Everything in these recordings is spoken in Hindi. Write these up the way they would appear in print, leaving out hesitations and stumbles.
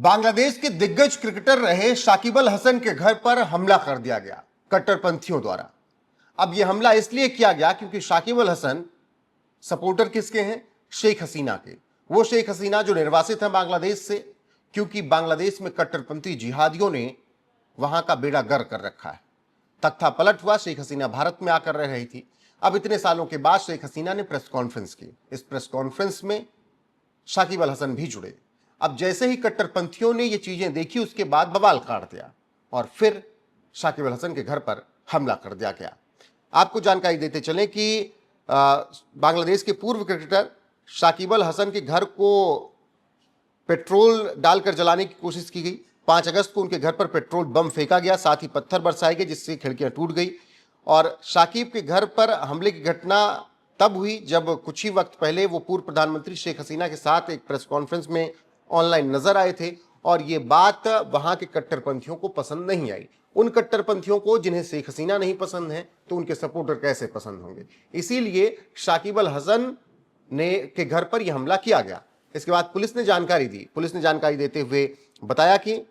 बांग्लादेश के दिग्गज क्रिकेटर रहे शाकिब अल हसन के घर पर हमला कर दिया गया कट्टरपंथियों द्वारा। अब यह हमला इसलिए किया गया क्योंकि शाकिब अल हसन सपोर्टर किसके हैं? शेख हसीना के। वो शेख हसीना जो निर्वासित है बांग्लादेश से, क्योंकि बांग्लादेश में कट्टरपंथी जिहादियों ने वहां का बेड़ा गर्क कर रखा है। तख्ता पलट हुआ, शेख हसीना भारत में आकर रह रही थी। अब इतने सालों के बाद शेख हसीना ने प्रेस कॉन्फ्रेंस की। इस प्रेस कॉन्फ्रेंस में शाकिब अल हसन भी जुड़े। अब जैसे ही कट्टरपंथियों ने ये चीजें देखी, उसके बाद बवाल काट दिया और फिर शाकिब अल हसन के घर पर हमला कर दिया गया। आपको जानकारी देते चलें कि बांग्लादेश के पूर्व क्रिकेटर शाकिब अल हसन के घर को पेट्रोल डालकर जलाने की कोशिश की गई। 5 अगस्त को उनके घर पर पेट्रोल बम फेंका गया, साथ ही पत्थर बरसाए गए जिससे खिड़कियां टूट गई। और शाकिब के घर पर हमले की घटना तब हुई जब कुछ ही वक्त पहले वो पूर्व प्रधानमंत्री शेख हसीना के साथ एक प्रेस कॉन्फ्रेंस में ऑनलाइन नजर आए थे और ये बात वहां के कट्टरपंथियों को पसंद नहीं आई। उन कट्टरपंथियों को जिन्हें शेख हसीना नहीं पसंद है तो उनके सपोर्टर कैसे पसंद होंगे? इसीलिए शाकिब अल हसन ने के घर पर यह हमला किया गया। इसके बाद पुलिस ने जानकारी दी। पुलिस ने जानकारी देते हुए बताया कि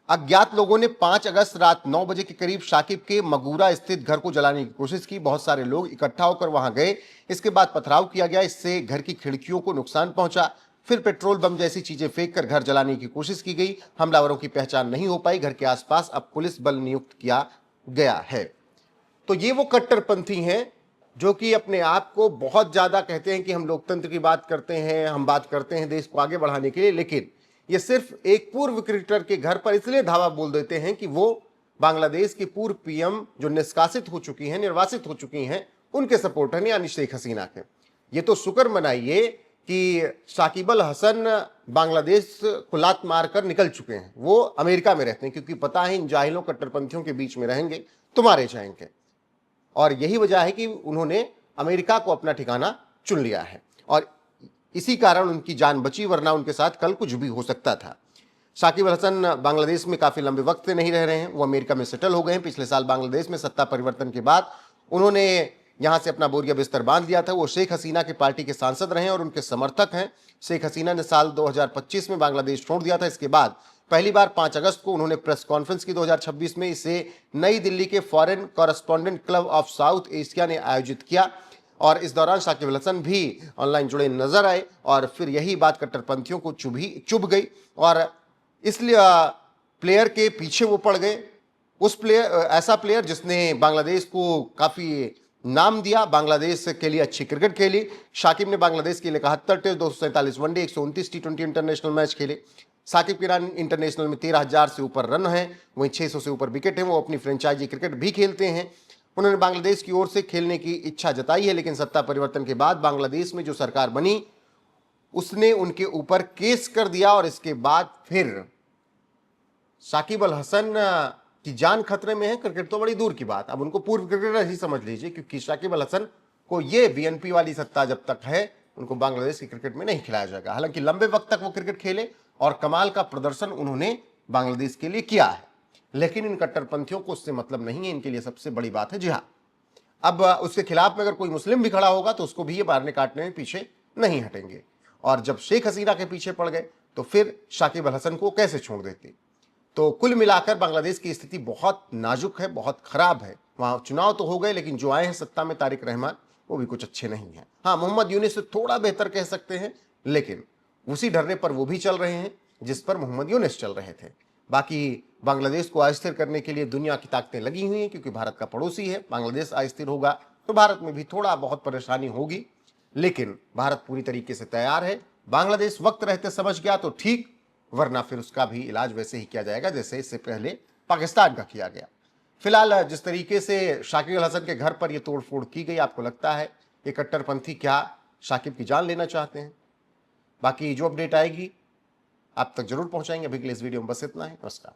अज्ञात लोगों ने 5 अगस्त रात 9 बजे के करीब शाकिब के मगूरा स्थित घर को जलाने की कोशिश की। बहुत सारे लोग इकट्ठा होकर वहां गए। इसके बाद पथराव किया गया, इससे घर की खिड़कियों को नुकसान पहुंचा। फिर पेट्रोल बम जैसी चीजें फेंककर घर जलाने की कोशिश की गई। हमलावरों की पहचान नहीं हो पाई। घर के आसपास अब पुलिस बल नियुक्त किया गया है। तो ये वो कट्टरपंथी हैं जो कि अपने आप को बहुत ज्यादा कहते हैं कि हम लोकतंत्र की बात करते हैं, हम बात करते हैं देश को आगे बढ़ाने के लिए, लेकिन ये सिर्फ एक पूर्व क्रिकेटर के घर पर इसलिए धावा बोल देते हैं कि वो बांग्लादेश की पूर्व पीएम जो निष्कासित हो चुकी हैं, निर्वासित हो चुकी हैं, उनके सपोर्टर यानी शेख हसीना के। ये तो शुक्र मनाइए कि शाकिब अल हसन बांग्लादेश को लात मारकर निकल चुके हैं। वो अमेरिका में रहते हैं क्योंकि पता है इन जाहिलों कट्टरपंथियों के बीच में रहेंगे तो मारे जाएंगे। और यही वजह है कि उन्होंने अमेरिका को अपना ठिकाना चुन लिया है और इसी कारण उनकी जान बची, वरना उनके साथ कल कुछ भी हो सकता था। शाकिब अल हसन बांग्लादेश में काफी लंबे वक्त से नहीं रह रहे हैं, वो अमेरिका में सेटल हो गए हैं। पिछले साल बांग्लादेश में सत्ता परिवर्तन के बाद उन्होंने यहां से अपना बोरिया बिस्तर बांध दिया था। वो शेख हसीना के पार्टी के सांसद रहे और उनके समर्थक हैं। शेख हसीना ने साल 2025 में बांग्लादेश छोड़ दिया था। इसके बाद पहली बार 5 अगस्त को उन्होंने प्रेस कॉन्फ्रेंस की 2026 में। इसे नई दिल्ली के foreign correspondent club of south Asia ने आयोजित किया और इस दौरान शाकिब अल हसन भी ऑनलाइन जुड़े नजर आए और फिर यही बात कट्टरपंथियों को चुभ गई और इसलिए प्लेयर के पीछे वो पड़ गए। ऐसा प्लेयर जिसने बांग्लादेश को काफी नाम दिया, बांग्लादेश के लिए अच्छी क्रिकेट खेली। शाकिब ने बांग्लादेश के लिए 71 टेस्ट, 247 वनडे, 129 टी20 इंटरनेशनल मैच खेले। शाकिब के रन इंटरनेशनल में 13,000 से ऊपर रन हैं, वहीं 600 से ऊपर विकेट हैं। वो अपनी फ्रेंचाइजी क्रिकेट भी खेलते हैं। उन्होंने बांग्लादेश की ओर से खेलने की इच्छा जताई है, लेकिन सत्ता परिवर्तन के बाद बांग्लादेश में जो सरकार बनी उसने उनके ऊपर केस कर दिया और इसके बाद फिर शाकिब अल हसन की जान खतरे में है। क्रिकेट तो बड़ी दूर की बात, अब उनको पूर्व क्रिकेटर ही समझ लीजिए, क्योंकि शाकिब अल हसन को ये बीएनपी वाली सत्ता जब तक है उनको बांग्लादेश की क्रिकेट में नहीं खिलाया जाएगा। हालांकि लंबे वक्त तक वो क्रिकेट खेले और कमाल का प्रदर्शन उन्होंने बांग्लादेश के लिए किया है, लेकिन इन कट्टरपंथियों को उससे मतलब नहीं है। इनके लिए सबसे बड़ी बात है जिहाद। अब उसके खिलाफ में अगर कोई मुस्लिम भी खड़ा होगा तो उसको भी ये मारने काटने में पीछे नहीं हटेंगे। और जब शेख हसीना के पीछे पड़ गए तो फिर शाकिब अल हसन को कैसे छोड़ देते? तो कुल मिलाकर बांग्लादेश की स्थिति बहुत नाजुक है, बहुत खराब है। वहां चुनाव तो हो गए, लेकिन जो आए हैं सत्ता में तारिक रहमान, वो भी कुछ अच्छे नहीं हैं। हाँ, मोहम्मद यूनिस से थोड़ा बेहतर कह सकते हैं, लेकिन उसी ढर्रे पर वो भी चल रहे हैं जिस पर मोहम्मद यूनिस चल रहे थे। बाकी बांग्लादेश को अस्थिर करने के लिए दुनिया की ताकतें लगी हुई हैं, क्योंकि भारत का पड़ोसी है। बांग्लादेश अस्थिर होगा तो भारत में भी थोड़ा बहुत परेशानी होगी, लेकिन भारत पूरी तरीके से तैयार है। बांग्लादेश वक्त रहते समझ गया तो ठीक, वरना फिर उसका भी इलाज वैसे ही किया जाएगा जैसे इससे पहले पाकिस्तान का किया गया। फिलहाल जिस तरीके से शाकिब अल हसन के घर पर यह तोड़फोड़ की गई, आपको लगता है ये कट्टरपंथी क्या शाकिब की जान लेना चाहते हैं? बाकी जो अपडेट आएगी आप तक जरूर पहुंचाएंगे। अभी के लिए इस वीडियो में बस इतना ही। नमस्कार।